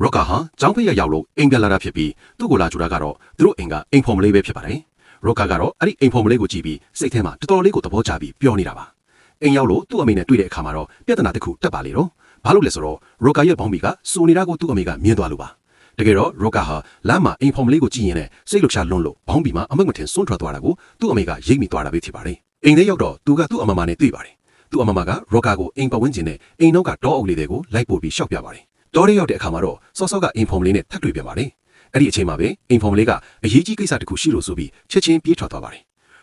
ရော့ကာဟာကျောင်းဖေးရရောက်လို့အိမ်ပြန်လာတာဖြစ်ပြီးသူ့ကိုလာကြတာကတော့သူတို့အိမ်ကအိမ်ဖော်မလေးပဲဖြစ်ပါတယ်ရော့ကာကတော့အဲ့ဒီအိမ်ဖော်မလေးကိုကြည့်ပြီးစိတ်ထဲမှာတော်တော်လေးကိုသဘောကျပြီးပြောနေတာပါအိမ်ရောက်လို့သူ့အမေနဲ့တွေ့တဲ့အခါမှာတော့ပြဿနာတစ်ခုတက်ပါလေတော့ဘာလို့လဲဆိုတော့ရော့ကာရဲ့ဘောင်းဘီကစိုးနေတာကိုသူ့အမေကမြင်သွားလို့ပါတကယ်တော့ရော့ကာဟာလမ်းမှာအိမ်ဖော်မလေးကိုကြည့်ရင်လည်းစိတ်လှုပ်ရှားလွန်းလို့ဘောင်းဘီမှာအမတ်မထင်စွန့်ထွက်သွားတာကိုသူ့အမေကရိပ်မိသွားတာပဲဖြစ်ပါတယ်အိမ်ထဲရောက်တော့သူကသူ့အမမနဲ့တွေ့ပါတယ်သူ့အမမကရော့ကာကိုအိမ်ပတ်ဝန်းကျင်နဲ့အိမ်နောက်ကတောအုပ်လေးတွေကိုလိုက်ပို့ပြီးရှောက်ပြပါတယ်တောထဲရောက်တဲ့အခါမှာတော့စောစောကအိမ်ဖော်မလေးနဲ့ထပ်တွေ့ပြန်ပါတယ်အဲ့ဒီအချိန်မှာပဲအိမ်ဖော်မလေးကအရေးကြီးကိစ္စတစ်ခုရှိလို့ဆိုပြီးချက်ချင်းပြေးထွက်သွားပါတယ်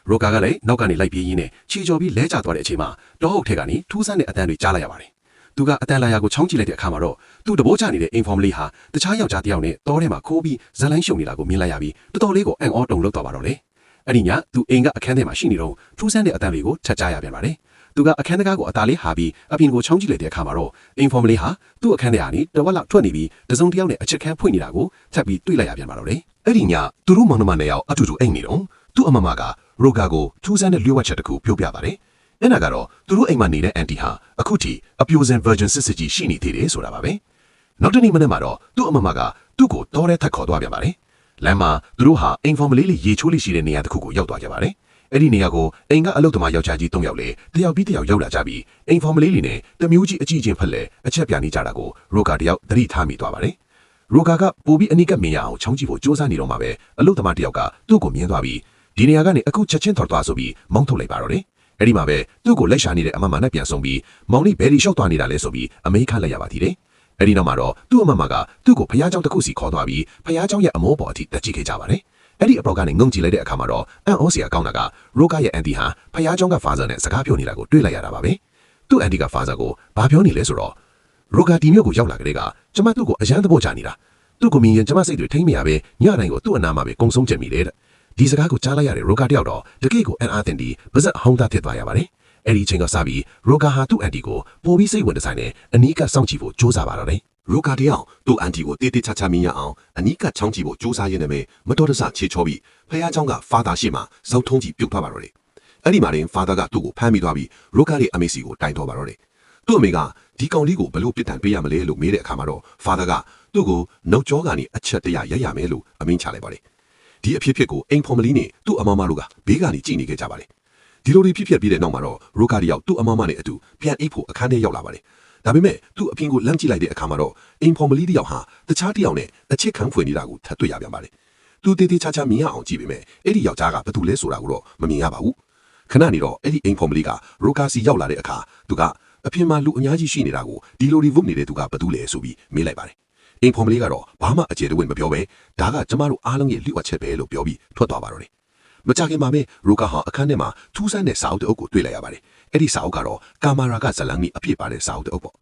ရော့ကာကလည်းနောက်ကနေလိုက်ပြေးရင်းနဲ့ခြေကျော်ပြီးလဲကျသွားတဲ့အချိန်မှာတောအုပ်ထဲကနေထူးဆန်းတဲ့အတန်းတွေကြားလိုက်ရပါတယ်သူကအတန်လာယာကိုချောင်းကြည့်လိုက်တဲ့အခါမှာတော့သူ့တဘိုးချနေတဲ့အိမ်ဖော်မလေးဟာတခြားယောက်ျားတစ်ယောက်နဲ့တောထဲမှာခိုးပြီးဇလိုင်းရှုံနေတာကိုမြင်လိုက်ရပြီးတော်တော်လေးကိုအံ့ဩတုန်လှုပ်သွားပါတော့လေအဲ့ဒီညသူအိမ်ကအခန်းထဲမှာရှိနေတော့ထူးဆန်းတဲ့အတန်းတွေကိုထပ်ကြားရပြန်ပါတယ်သူကအခန်းတကားကိုအသားလေးဟာပြီးအပြင်ကိုချောင်းကြည့်လိုက်တဲ့အခါမှာတော့အိမ်ဖော်မလေးဟာသူ့အခန်းထဲကနေတဝက်လောက်ထွက်နေပြီးတစုံတစ်ယောက်နဲ့အချက်ခန်းဖွင့်နေတာကိုထပ်ပြီးတွေ့လိုက်ရပြန်ပါတော့လေအဲ့ဒီညသူတို့မောင်နှမနဲ့ရောက်အတူတူအိမ်နေတော့သူ့အမမကရိုကာကိုထူးဆန်းတဲ့လျှို့ဝှက်ချက်တစ်ခုပြောပြပါတယ်အဲ့ဒါကတော့သူတို့အိမ်မှာနေတဲ့အန်တီဟာအခုထိအပြိုစင် Virgin စစ်စစ်ကြီးရှိနေသေးတယ်ဆိုတာပါပဲနောက်တနေ့မနေ့မှာတော့သူ့အမမကသူ့ကိုတောထဲထပ်ခေါ်သွားပြန်ပါတယ်လမ်းမှာသူတို့ဟာအိမ်ဖော်မလေးလေးရေချိုးလေးရှိတဲ့နေရာတစ်ခုကိုရောက်သွားကြပါတယ်အဲ့ဒီနေရာကိုအိမ်ကအလုတ်သမားယောက်ျားကြီး၃ယောက်လေတယောက်ပြီးတယောက်ရောက်လာကြပြီးအိမ်ဖော်မလေးလေးနဲ့တမျိုးကြီးအကြည့်ချင်းဖက်လဲအချက်ပြနေကြတာကိုရိုကာတယောက်သတိထားမိသွားပါတယ်ရိုကာကပိုပြီးအနိကမြင်ရအောင်ချောင်းကြည့်ဖို့စူးစမ်းနေတော့မှပဲအလုတ်သမားတယောက်ကသူ့ကိုမြင်သွားပြီးဒီနေရာကနေအခုချက်ချင်းထွက်သွားဆိုပြီးမောင်းထုတ်လိုက်ပါတော့တယ်အဲ့ဒီမှာပဲသူ့ကိုလိုက်ရှာနေတဲ့အမမနဲ့ပြန်ဆုံပြီးမောင်လေးဘယ်ဒီလျှောက်သွားနေတာလဲဆိုပြီးအမေခန့်လိုက်ရပါသေးတယ်အဲ့ဒီနောက်မှာတော့သူ့အမမကသူ့ကိုဖျားเจ้าတစ်ခုစီခေါ်သွားပြီးဖျားเจ้าရဲ့အမောပေါ်အထိတက်ကြည့်ခဲ့ကြပါတယ်အဲ့ဒီအပေါ်ကနေငုံကြည့်လိုက်တဲ့အခါမှာတော့အန်ဩစရာကောင်းတာကရိုကာရဲ့အန်တီဟာဖျားเจ้าကဖာဇာနဲ့စကားပြောနေတာကိုတွေ့လိုက်ရတာပါပဲသူ့အန်တီကဖာဇာကိုဘာပြောနေလဲဆိုတော့ရိုကာဒီမျိုးကိုရောက်လာကြတဲ့ကကျမသူ့ကိုအရန်သဘောချနေတာသူ့ကိုမြင်ရင်ကျမစိတ်တွေထိမ့်မရပဲညတိုင်းကိုသူ့အနာမှာပဲကုံဆုံးကျင်မိတယ်တဲ့ဒီစကားကိုကြားလိုက်ရတဲ့ရိုကာတယောက်တော့တကယ့်ကိုအန်အားတင်ပြီးပါဇက်ဟောင်းသားဖြစ်သွားရပါတယ်အဲ့ဒီချိန်ကစပြီးရိုကာဟာသူ့အန်တီကိုပိုပြီးစိတ်ဝင်တဆိုင်နဲ့အနီးကစောင့်ကြည့်ဖို့ကြိုးစားပါတော့တယ်ရိုကာတယောက်သူ့အန်တီကိုတေးတေးချာချာမြင်ရအောင်အနီးကချောင်းကြည့်ဖို့ကြိုးစားရင်းနဲ့မတော်တဆချေချောပြီးဖះเจ้าကဖာသာရှိမှဇောက်ထုံးကြည့်ပြုတ်သွားပါတော့တယ်အဲ့ဒီမှာရင်ဖာသာကသူ့ကိုဖမ်းမိသွားပြီးရိုကာရဲ့အမေစီကိုတိုင်တော်ပါတော့တယ်သူ့အမေကဒီကောင်လေးကိုဘလို့ပြစ်ဒဏ်ပေးရမလဲလို့မေးတဲ့အခါမှာတော့ဖာသာကသူ့ကိုနှုတ်ကြောကနေအချက်တရရရမယ်လို့အမိန့်ချလိုက်ပါတယ်ဒီအဖြစ်ကိုအိမ်ဖော်မလီနဲ့သူ့အမမတို့ကဘေးကနေကြည့်နေခဲ့ကြပါတယ်ဒီလိုဖြစ်ပြီးတဲ့နောက်မှာတော့ရိုကာတယောက်သူ့အမမနဲ့အတူပြန်အိပ်ဖို့အခန်းထဲရောက်လာပါတယ်ဒါပေမဲ့သူ့အပြင်ကိုလမ်းကြည့်လိုက်တဲ့အခါမှာတော့အိမ်ဖော်မလီတယောက်ဟာတခြားတယောက်နဲ့အချစ်ခံဖွယ်နေတာကိုထပ်တွေ့ရပြန်ပါတယ်သူတေးသေးချာချာမြင်ရအောင်ကြည့်ပေမဲ့အဲ့ဒီယောက်ျားကဘာတူလဲဆိုတာကိုတော့မမြင်ရပါဘူးခဏနေတော့အဲ့ဒီအိမ်ဖော်မလီကရိုကာစီရောက်လာတဲ့အခါသူကအပြင်မှာလူအများကြီးရှိနေတာကိုဒီလိုဒီဝုတ်နေတဲ့သူကဘာတူလဲဆိုပြီးမေးလိုက်ပါတယ်အိမ်ဖော်မလေးကတော့ဘာမှအကျေတဝင့်မပြောပဲဒါကကျမတို့အားလုံးရဲ့လျှို့ဝှက်ချက်ပဲလို့ပြောပြီးထွက်သွားပါတော့တယ်မကြခင်မှာပဲရိုကာဟာအခန်းထဲမှာထူးဆန်းတဲ့စာအုပ်တစ်အုပ်ကိုတွေ့လိုက်ရပါတယ်အဲ့ဒီစာအုပ်ကတော့ကာမာရာကဇလန်းကြီးအပြည့်ပါတဲ့စာအုပ်တစ်အုပ်ပေါ့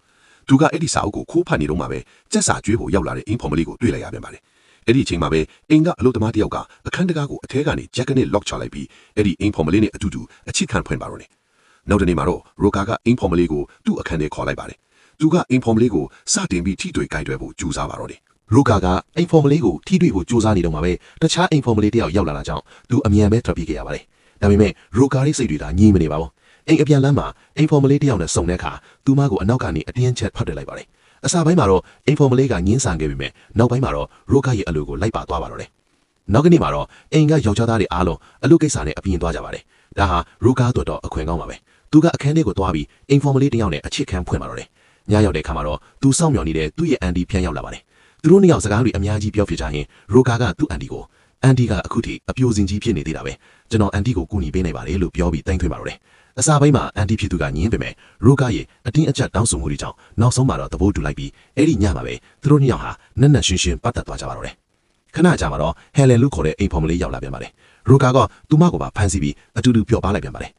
သူကအဲ့ဒီစာအုပ်ကိုခိုးဖတ်နေတော့မှပဲစက်စာကျွေးဖို့ရောက်လာတဲ့အိမ်ဖော်မလေးကိုတွေ့လိုက်ရပြန်ပါတယ်အဲ့ဒီအချိန်မှာပဲအိမ်ကအလုပ်သမားတစ်ယောက်ကအခန်းတကားကိုအထဲကနေဂျက်ကနေလော့ချလိုက်ပြီးအဲ့ဒီအိမ်ဖော်မလေးနဲ့အတူတူအချစ်ခံဖွင့်ပါတော့တယ်နောက်တနေ့မှာတော့ရိုကာကအိမ်ဖော်မလေးကိုသူ့အခန်းထဲခေါ်လိုက်ပါတယ်သူကအိမ်ဖော်မလေးကိုစတင်ပြီးထိတွေ့ကြိုက်တွဲဖို့ကြိုးစားပါတော့တယ်ရိုကာကအိမ်ဖော်မလေးကိုထိတွေ့ဖို့ကြိုးစားနေတော့မှာပဲတခြားအိမ်ဖော်မလေးတယောက်ရောက်လာတာကြောင့်သူအမြန်ပဲထွက်ပြေးခဲ့ရပါတယ်ဒါပေမဲ့ရိုကာရဲ့စိတ်တွေဒါညှိမနေပါဘူးအိမ်အပြန်လမ်းမှာအိမ်ဖော်မလေးတယောက်နဲ့ဆုံတဲ့အခါသူမကိုအနောက်ကနေအတင်းချက်ဖတ်တက်လိုက်ပါတယ်အစပိုင်းမှာတော့အိမ်ဖော်မလေးကငင်းဆန်ခဲ့ပေမဲ့နောက်ပိုင်းမှာတော့ရိုကာရဲ့အလိုကိုလိုက်ပါသွားပါတော့တယ်နောက်ကနေ့မှာတော့အိမ်ကယောက်ျားသားတွေအားလုံးအလုပ်ကိစ္စနဲ့အပြင်သွားကြပါတယ်ဒါဟာရိုကာတို့တော့အခွင့်ကောင်းပါပဲသူကအခန်းထဲကိုသွားပြီးအိမ်ဖော်မလေးတယောက်နဲ့အချစ်ခံဖွင့်ပါတော့တယ်ညရောက်တဲ့အခါမှာတော့သူစောင့်မျှော်နေတဲ့သူ့ရဲ့အန်တီပြန်ရောက်လာပါတယ်သူတို့နှစ်ယောက်စကားတွေအများကြီးပြောဖြစ်ကြရင်ရိုကာကသူ့အန်တီကိုအန်တီကအခုထိအပြိုစင်ကြီးဖြစ်နေသေးတာပဲကျွန်တော်အန်တီကိုကူညီပေးနေပါတယ်လို့ပြောပြီးတိုင်ထွေးပါတော့တယ်အစားပိုင်းမှာအန်တီဖြစ်သူကညင်းပေမဲ့ရိုကာရဲ့အတင်းအကျပ်တောင်းဆိုမှုတွေကြောင့်နောက်ဆုံးမှာတော့သဘောတူလိုက်ပြီးအဲ့ဒီညမှာပဲသူတို့နှစ်ယောက်ဟာနက်နက်ရှင်းရှင်းပတ်သက်သွားကြပါတော့တယ်ခဏကြာမှာတော့ဟယ်လန်လို့ခေါ်တဲ့အိမ်ဖော်မလေးရောက်လာပြန်ပါတယ်ရိုကာကသူမကိုပါဖမ်းဆီးပြီးအတူတူပျော်ပါလိုက်ပြန်ပါတယ်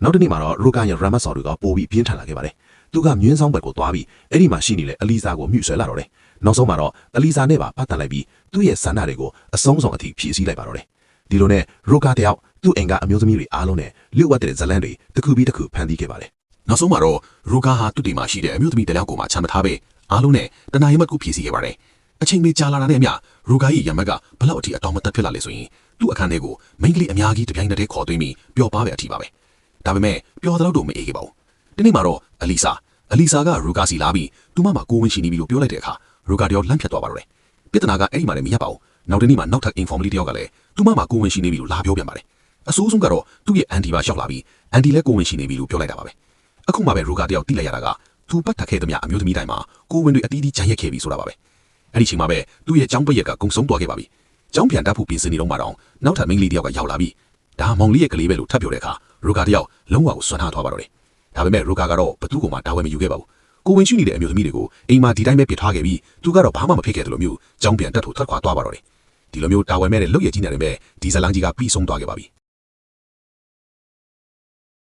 နောက်တစ်နေ့မှာတော့ရိုကာရဲ့ရမတ်ဆော်တွေကပိုပြီးပြင်းထန်လာခဲ့ပါတယ်သူကမြင်းဆောင်ဘက်ကိုသွားပြီးအဲ့ဒီမှာရှိနေတဲ့အလီဇာကိုမြှုပ်ဆွဲလာတော့တယ်နောက်ဆုံးမှာတော့အလီဇာနဲ့ပါပတ်သက်လိုက်ပြီးသူ့ရဲ့ဆန္ဒတွေကိုအဆုံးစွန်အထိဖြည့်ဆည်းလိုက်ပါတော့တယ်ဒီလိုနဲ့ရိုကာတယောက်သူ့အိမ်ကအမျိုးသမီးတွေအားလုံးနဲ့လျှို့ဝှက်တဲ့ဇလန်းတွေတစ်ခုပြီးတစ်ခုဖန်တီးခဲ့ပါတယ်နောက်ဆုံးမှာတော့ရိုကာဟာသူ့ဒီမှာရှိတဲ့အမျိုးသမီးတယောက်ကိုမှချမ်းမထားပဲအားလုံးနဲ့တနာရီမှတ်ကိုဖြည့်ဆည်းခဲ့ပါတယ်အချိန်လေးကြာလာတဲ့မြရိုကာရဲ့ရမက်ကဘလောက်အထိအတောင်မတက်ဖြစ်လာလဲဆိုရင်သူ့အခန်းထဲကိုမိန်းကလေးအများကြီးတပြိုင်တည်းခေါ်သွင်းပြီးပျော်ပါပဲအထိပါပဲဒါပေမဲ့ပျော်တော့မအေးခဲ့ပါဘူးဒီနေ့မှာတော့အလီဇာကရိုကာစီလာပြီးသူမမှာကိုဝင်ရှိနေပြီလို့ပြောလိုက်တဲ့အခါ ရိုကာတယောက်လန့်ဖြတ်သွားပါတော့တယ်ပြဿနာကအဲ့ဒီမှာလည်းမရပါဘူးနောက်တနေ့မှာနောက်ထပ် informal တယောက်ကလည်းသူ့မမှာကိုဝင်ရှိနေပြီလို့လာပြောပြန်ပါတယ်အဆိုးဆုံးကတော့သူ့ရဲ့အန်တီပါရှောက်လာပြီးအန်တီလည်းကိုဝင်ရှိနေပြီလို့ပြောလိုက်တာပါပဲအခုမှပဲရိုကာတယောက်တိလိုက်ရတာကသူပတ်ထခဲ့သမျှအမျိုးသမီးတိုင်းမှာကိုဝင်တွေအတီးတီးဂျန်ရက်ခဲ့ပြီဆိုတာပါပဲအဲ့ဒီချိန်မှာပဲသူ့ရဲ့ចောင်းပရက်ကကုံဆုံးသွားခဲ့ပါပြီចောင်းပြန်တတ်ဖို့ပြင်ဆင်နေတော့မှတော့နောက်ထပ်မိန်းကလေးတယောက်ကရောက်လာပြီးဒါမောင်လေးရဲ့ကလေးပဲလို့ထပ်ပြောတဲ့အခါရိုကာတယောက်လုံးဝကိုစွန့်ထားသွားပါတော့တယ်ဒါပေမဲ့ရိုကာကတော့ဘသူ့ကိုမှတာဝန်မယူခဲ့ပါဘူးကိုဝင်ရှိနေတဲ့အမျိုးသမီးတွေကိုအိမ်မှာဒီတိုင်းပဲပြစ်ထားခဲ့ပြီးသူကတော့ဘာမှမဖြစ်ခဲ့တယ်လို့မျိုးចောင်းပြန်တက်ဖို့ထွက်ခွာသွားပါတော့တယ်ဒီလိုမျိုးတာဝန်မဲ့တဲ့လုပ်ရည်ကြီးနေတယ်ပဲဒီဇလန်းကြီးကပြီးဆုံးသွားခဲ့ပါပြီ